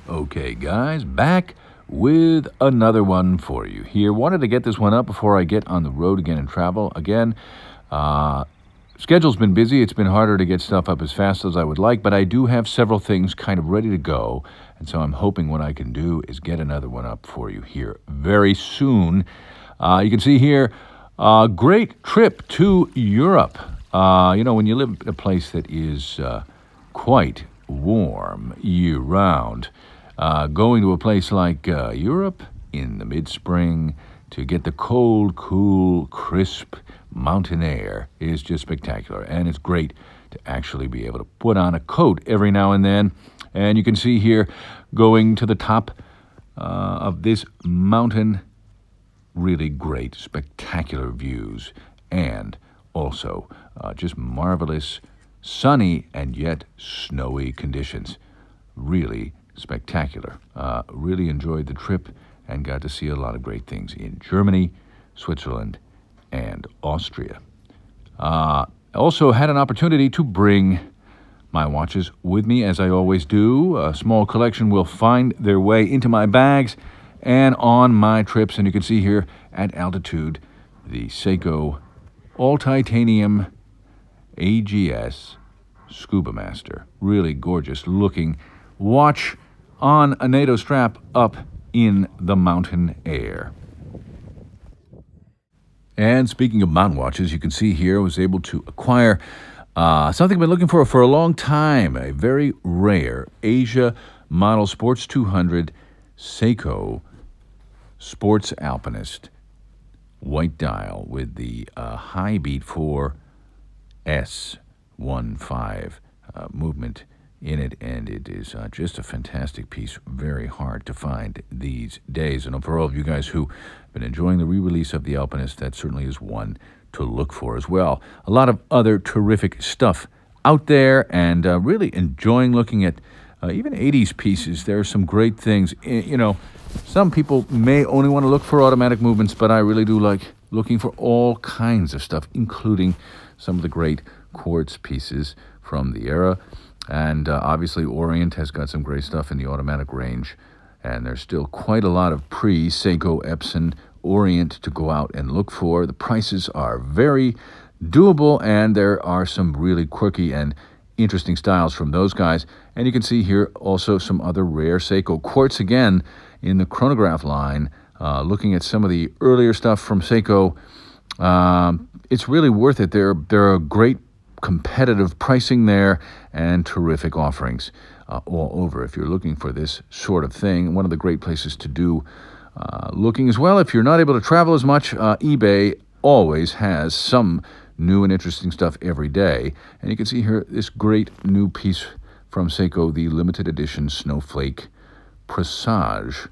Okay, guys, back with another one for you here. Wanted to get this one up before I get on the road again and travel again. Schedule's been busy. It's been harder to get stuff up as fast as I would like, but I do have several things kind of ready to go, and so I'm hoping what I can do is get another one up for you here very soon. You can see here, great trip to Europe. When you live in a place that is quite warm year-round, going to a place like Europe in the mid-spring to get the cold, cool, crisp mountain air is just spectacular. And it's great to actually be able to put on a coat every now and then. And you can see here, going to the top of this mountain, really great, spectacular views, and also just marvelous sunny and yet snowy conditions. Really spectacular. Really enjoyed the trip and got to see a lot of great things in Germany, Switzerland, and Austria. Also had an opportunity to bring my watches with me, as I always do. A small collection will find their way into my bags and on my trips. And you can see here at altitude the Seiko all-titanium AGS Scuba Master. Really gorgeous looking watch on a NATO strap up in the mountain air. And speaking of mountain watches, you can see here I was able to acquire something I've been looking for a long time, a very rare Asia Model Sports 200 Seiko Sports Alpinist white dial with the high beat 4 S15 movement in it, and it is just a fantastic piece, very hard to find these days. And for all of you guys who have been enjoying the re-release of the Alpinist, that certainly is one to look for as well. A lot of other terrific stuff out there, and really enjoying looking at even 80s pieces. There are some great things. Some people may only want to look for automatic movements, but I really do like looking for all kinds of stuff, including some of the great quartz pieces from the era. And obviously Orient has got some great stuff in the automatic range, and there's still quite a lot of pre-Seiko Epson Orient to go out and look for. The prices are very doable, and there are some really quirky and interesting styles from those guys. And you can see here also some other rare Seiko quartz again in the Chronograph line. Looking at some of the earlier stuff from Seiko, it's really worth it. There are great competitive pricing there and terrific offerings all over if you're looking for this sort of thing. One of the great places to do looking as well, if you're not able to travel as much, eBay always has some new and interesting stuff every day. And you can see here this great new piece from Seiko, the limited edition Snowflake Presage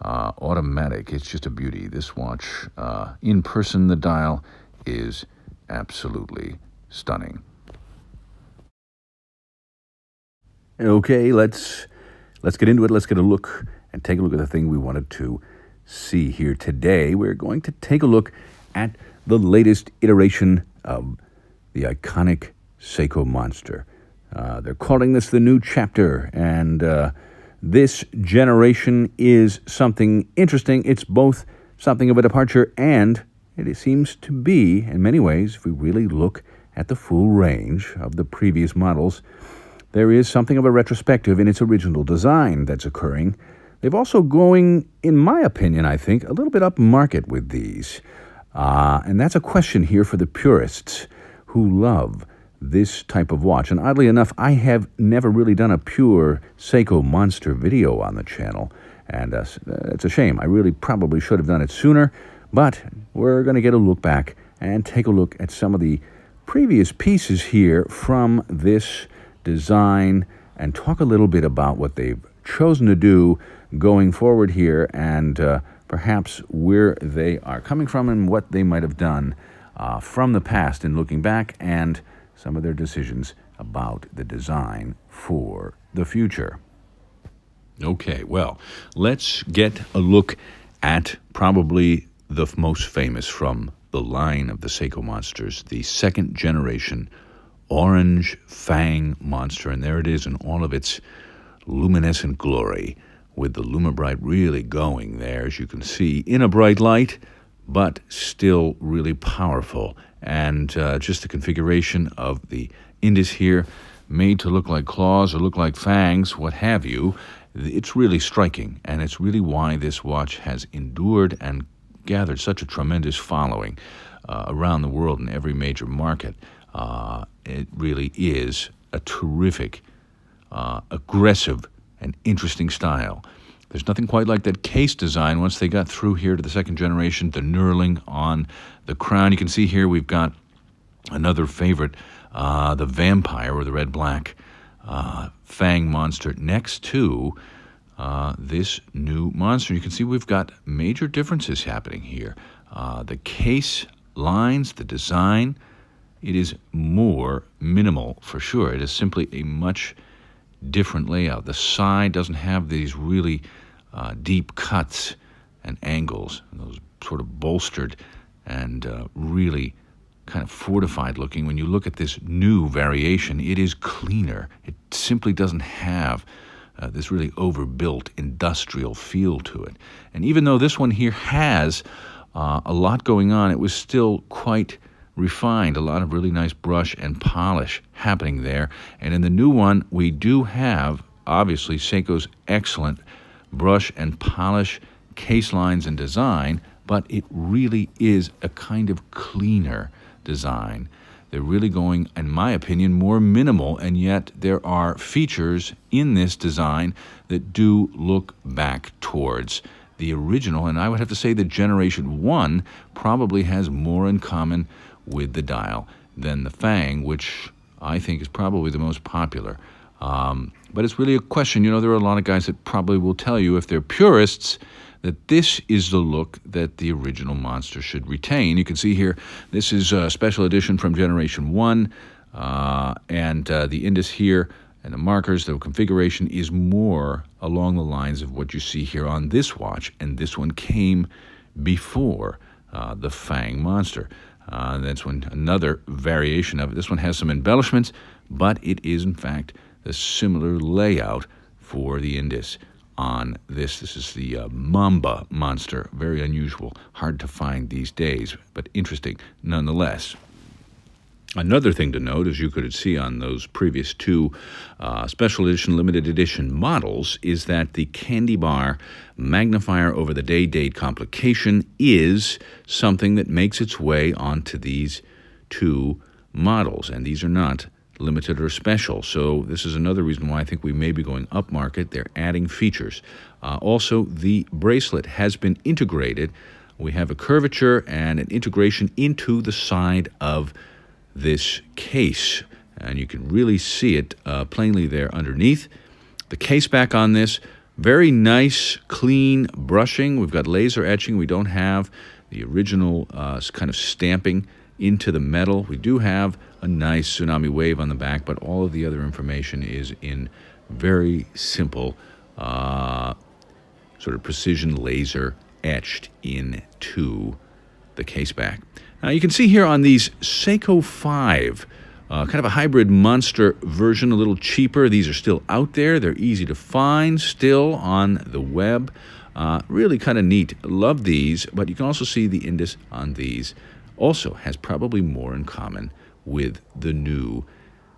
automatic. It's just a beauty. This watch, in person, the dial is absolutely stunning. Okay, let's get into it. Let's get a look and take a look at the thing we wanted to see here today. We're going to take a look at the latest iteration of the iconic Seiko Monster. They're calling this the new chapter, and this generation is something interesting. It's both something of a departure, and it seems to be, in many ways, if we really look at the full range of the previous models, there is something of a retrospective in its original design that's occurring. They've also going, in my opinion, I think, a little bit up market with these. And that's a question here for the purists who love this type of watch. And oddly enough, I have never really done a pure Seiko Monster video on the channel. And it's a shame. I really probably should have done it sooner. But we're going to get a look back and take a look at some of the previous pieces here from this design and talk a little bit about what they've chosen to do going forward here, and perhaps where they are coming from and what they might have done from the past in looking back, and some of their decisions about the design for the future. Okay, well, let's get a look at probably the most famous from the line of the Seiko Monsters, the second generation Orange Fang Monster. And there it is in all of its luminescent glory, with the lume bright really going there, as you can see, in a bright light, but still really powerful. And just the configuration of the indus here, made to look like claws or look like fangs, what have you, it's really striking, and it's really why this watch has endured and gathered such a tremendous following around the world in every major market. It really is a terrific, aggressive, and interesting style. There's nothing quite like that case design once they got through here to the second generation, the knurling on the crown. You can see here we've got another favorite, the vampire, or the red-black fang monster, next to this new monster. You can see we've got major differences happening here. The case lines, the design, it is more minimal for sure. It is simply a much different layout. The side doesn't have these really deep cuts and angles, and those sort of bolstered and really kind of fortified looking. When you look at this new variation, it is cleaner. It simply doesn't have this really overbuilt industrial feel to it. And even though this one here has a lot going on, it was still quite refined, a lot of really nice brush and polish happening there. And in the new one, we do have, obviously, Seiko's excellent brush and polish case lines and design, but it really is a kind of cleaner design. They're really going, in my opinion, more minimal, and yet there are features in this design that do look back towards the original, and I would have to say that Generation 1 probably has more in common with the dial than the Fang, which I think is probably the most popular. But it's really a question. You know, there are a lot of guys that probably will tell you, if they're purists, that this is the look that the original Monster should retain. You can see here, this is a special edition from Generation 1, and the indus here and the markers, the configuration is more along the lines of what you see here on this watch, and this one came before the Fang Monster. That's when another variation of it. This one has some embellishments, but it is in fact the similar layout for the indus on this. This is the Mamba Monster. Very unusual, hard to find these days, but interesting nonetheless. Another thing to note, as you could see on those previous two special edition, limited edition models, is that the candy bar magnifier over the day-date complication is something that makes its way onto these two models, and these are not limited or special. So this is another reason why I think we may be going upmarket. They're adding features. Also, the bracelet has been integrated. We have a curvature and an integration into the side of this case, and you can really see it plainly there underneath. The case back on this, very nice, clean brushing. We've got laser etching. We don't have the original kind of stamping into the metal. We do have a nice tsunami wave on the back, but all of the other information is in very simple sort of precision laser etched into the case back. Now you can see here on these Seiko 5, kind of a hybrid Monster version, a little cheaper. These are still out there. They're easy to find still on the web. Really kind of neat. Love these, but you can also see the indus on these also has probably more in common with the new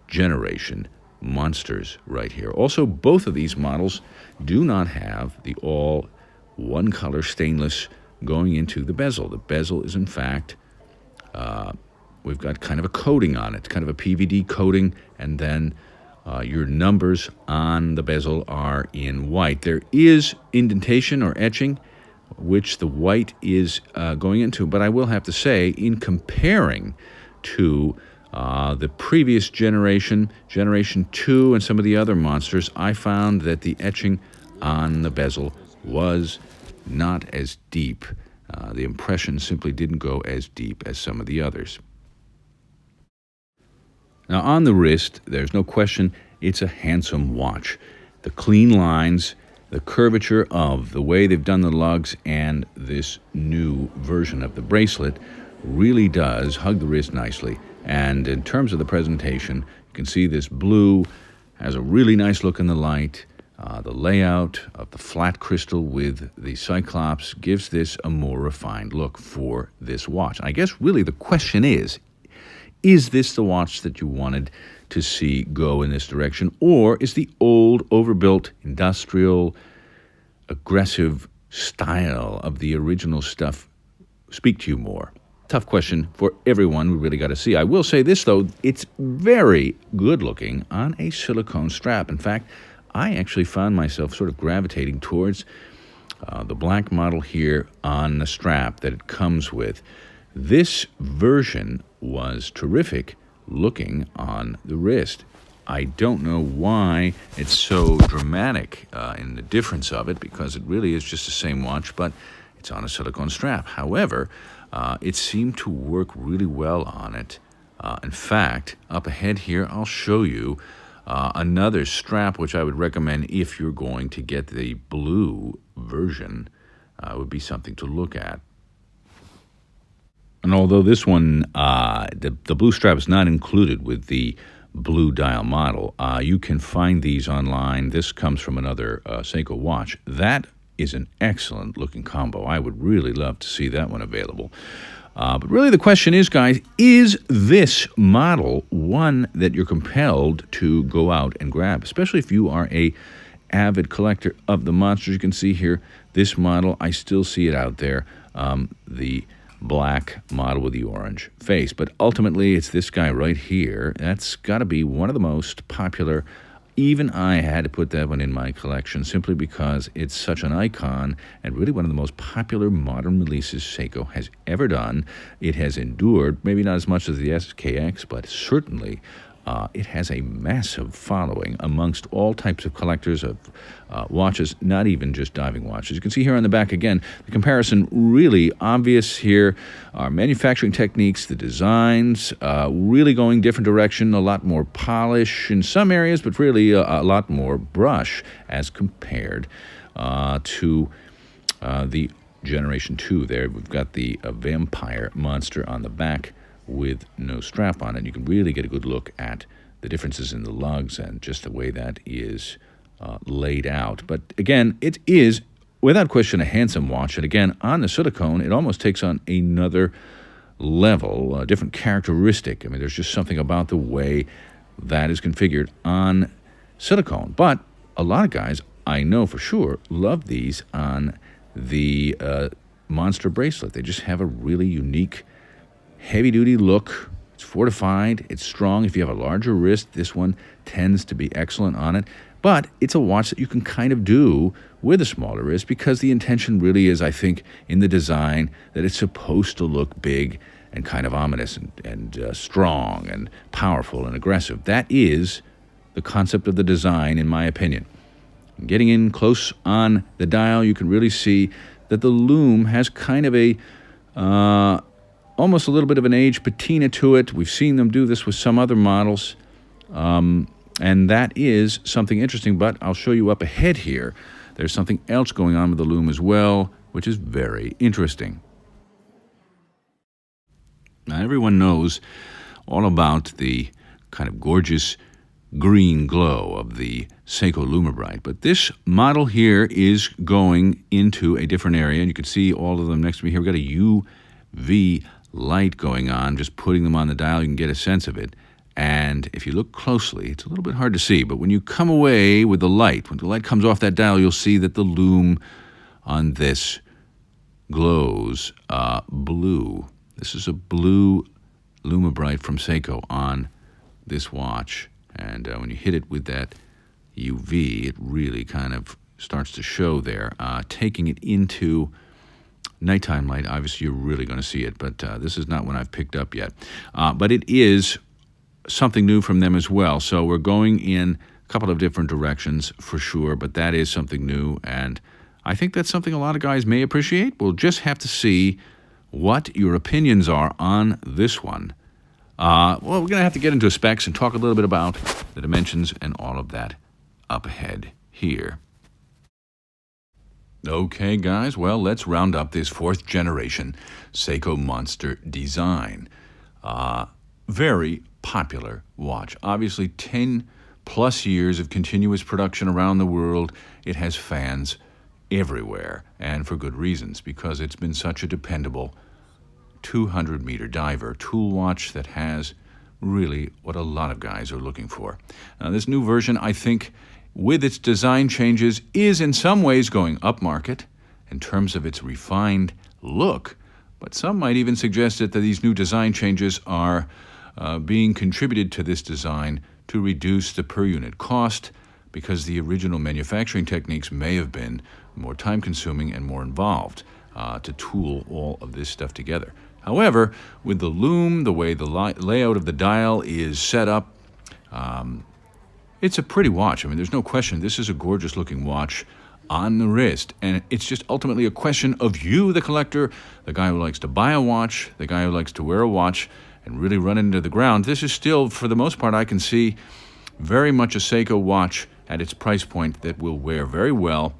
generation Monsters right here. Also, both of these models do not have the all one-color stainless going into the bezel. The bezel is, in fact, we've got kind of a coating on it, kind of a PVD coating, and then your numbers on the bezel are in white. There is indentation or etching, which the white is going into, but I will have to say, in comparing to the previous generation, Generation 2, and some of the other Monsters, I found that the etching on the bezel was not as deep. The impression simply didn't go as deep as some of the others. Now on the wrist, there's no question, it's a handsome watch. The clean lines, the curvature of the way they've done the lugs, and this new version of the bracelet really does hug the wrist nicely. And in terms of the presentation, you can see this blue has a really nice look in the light. The layout of the flat crystal with the Cyclops gives this a more refined look for this watch. I guess really the question is this the watch that you wanted to see go in this direction, or is the old, overbuilt, industrial, aggressive style of the original stuff speak to you more? Tough question for everyone. We really got to see. I will say this, though. It's very good looking on a silicone strap. In fact, I actually found myself sort of gravitating towards the black model here on the strap that it comes with. This version was terrific looking on the wrist. I don't know why it's so dramatic in the difference of it, because it really is just the same watch, but it's on a silicone strap. However, it seemed to work really well on it. In fact, up ahead here, I'll show you another strap which I would recommend if you're going to get the blue version. Would be something to look at. And although this one, the blue strap is not included with the blue dial model, you can find these online. This comes from another Seiko watch. That is an excellent looking combo. I would really love to see that one available. But really the question is, guys, is this model one that you're compelled to go out and grab, especially if you are a avid collector of the monsters? You can see here, this model, I still see it out there, the black model with the orange face. But ultimately, it's this guy right here. That's got to be one of the most popular. Even I had to put that one in my collection simply because it's such an icon and really one of the most popular modern releases Seiko has ever done. It has endured, maybe not as much as the SKX, but certainly it has a massive following amongst all types of collectors of watches, not even just diving watches. You can see here on the back again, the comparison really obvious here. Our manufacturing techniques, the designs, really going different direction, a lot more polish in some areas, but really a lot more brush as compared to the Generation 2 there. We've got the Vampire Monster on the back with no strap on it. You can really get a good look at the differences in the lugs and just the way that is laid out. But again, it is without question a handsome watch, and again on the silicone it almost takes on another level, a different characteristic. I mean, there's just something about the way that is configured on silicone. But a lot of guys, I know for sure, love these on the Monster bracelet. They just have a really unique heavy-duty look. It's fortified, it's strong. If you have a larger wrist, this one tends to be excellent on it. But it's a watch that you can kind of do with a smaller wrist because the intention really is, I think, in the design that it's supposed to look big and kind of ominous and strong and powerful and aggressive. That is the concept of the design, in my opinion. Getting in close on the dial, you can really see that the lume has kind of a almost a little bit of an age patina to it. We've seen them do this with some other models, and that is something interesting, but I'll show you up ahead here. There's something else going on with the lume as well, which is very interesting. Now, everyone knows all about the kind of gorgeous green glow of the Seiko Lumebrite, but this model here is going into a different area, and you can see all of them next to me here. We've got a UV light going on. Just putting them on the dial, you can get a sense of it. And if you look closely, it's a little bit hard to see, but when you come away with the light, when the light comes off that dial, you'll see that the lume on this glows blue. This is a blue Lumebrite from Seiko on this watch, and when you hit it with that UV, it really kind of starts to show there. Taking it into nighttime light, obviously you're really going to see it, but this is not one I've picked up yet. But it is something new from them as well. So we're going in a couple of different directions for sure, but that is something new, and I think that's something a lot of guys may appreciate. We'll just have to see what your opinions are on this one. Well, we're going to have to get into specs and talk a little bit about the dimensions and all of that up ahead here. Okay, guys, well, let's round up this 4th generation Seiko Monster design. Very popular watch. Obviously, 10 plus years of continuous production around the world. It has fans everywhere, and for good reasons, because it's been such a dependable 200-meter diver tool watch that has really what a lot of guys are looking for. Now, this new version, I think, with its design changes, is in some ways going upmarket in terms of its refined look, but some might even suggest that these new design changes are being contributed to this design to reduce the per unit cost, because the original manufacturing techniques may have been more time-consuming and more involved to tool all of this stuff together. However, with the lume, the way the layout of the dial is set up, it's a pretty watch. I mean, there's no question. This is a gorgeous-looking watch on the wrist, and it's just ultimately a question of you, the collector, the guy who likes to buy a watch, the guy who likes to wear a watch and really run into the ground. This is still, for the most part, I can see very much a Seiko watch at its price point that will wear very well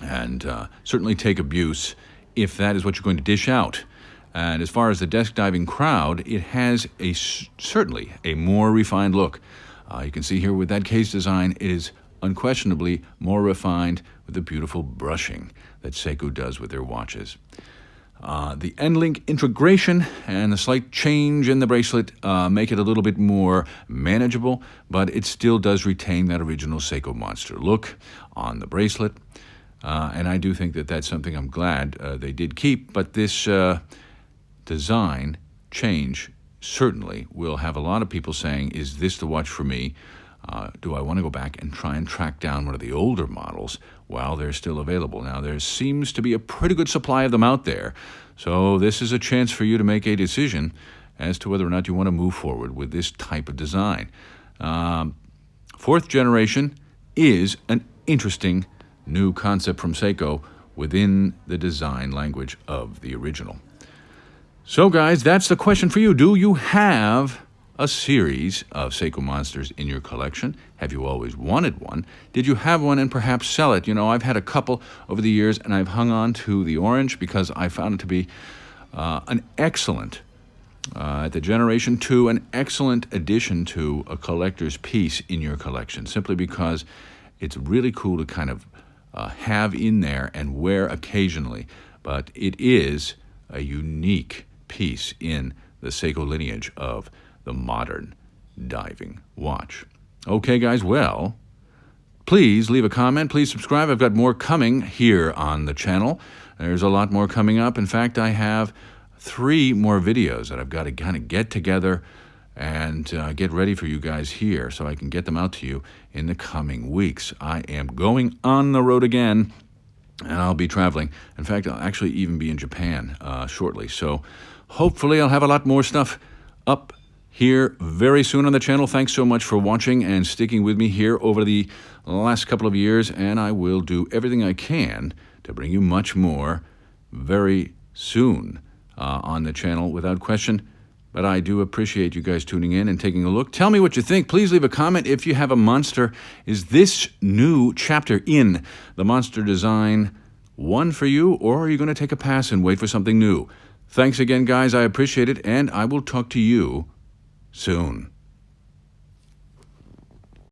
and certainly take abuse if that is what you're going to dish out. And as far as the desk diving crowd, it has certainly a more refined look. You can see here with that case design, it is unquestionably more refined with the beautiful brushing that Seiko does with their watches. The end-link integration and the slight change in the bracelet make it a little bit more manageable, but it still does retain that original Seiko Monster look on the bracelet. And I do think that that's something I'm glad they did keep, but this design change certainly will have a lot of people saying, is this the watch for me? Do I want to go back and try and track down one of the older models while they're still available? Now, there seems to be a pretty good supply of them out there, so this is a chance for you to make a decision as to whether or not you want to move forward with this type of design. Fourth generation is an interesting new concept from Seiko within the design language of the original. So, guys, that's the question for you. Do you have a series of Seiko Monsters in your collection? Have you always wanted one? Did you have one and perhaps sell it? You know, I've had a couple over the years, and I've hung on to the orange because I found it to be an excellent, at the Generation 2, an excellent addition to a collector's piece in your collection, simply because it's really cool to kind of have in there and wear occasionally, but it is a unique piece in the Seiko lineage of the modern diving watch. Okay, guys, well, please leave a comment. Please subscribe. I've got more coming here on the channel. There's a lot more coming up. In fact, I have 3 more videos that I've got to kind of get together and get ready for you guys here so I can get them out to you in the coming weeks. I am going on the road again, and I'll be traveling. In fact, I'll actually even be in Japan shortly. So hopefully I'll have a lot more stuff up here very soon on the channel. Thanks so much for watching and sticking with me here over the last couple of years, and I will do everything I can to bring you much more very soon on the channel, without question. But I do appreciate you guys tuning in and taking a look. Tell me what you think. Please leave a comment if you have a Monster. Is this new chapter in the Monster design one for you, or are you going to take a pass and wait for something new? Thanks again, guys. I appreciate it, and I will talk to you soon.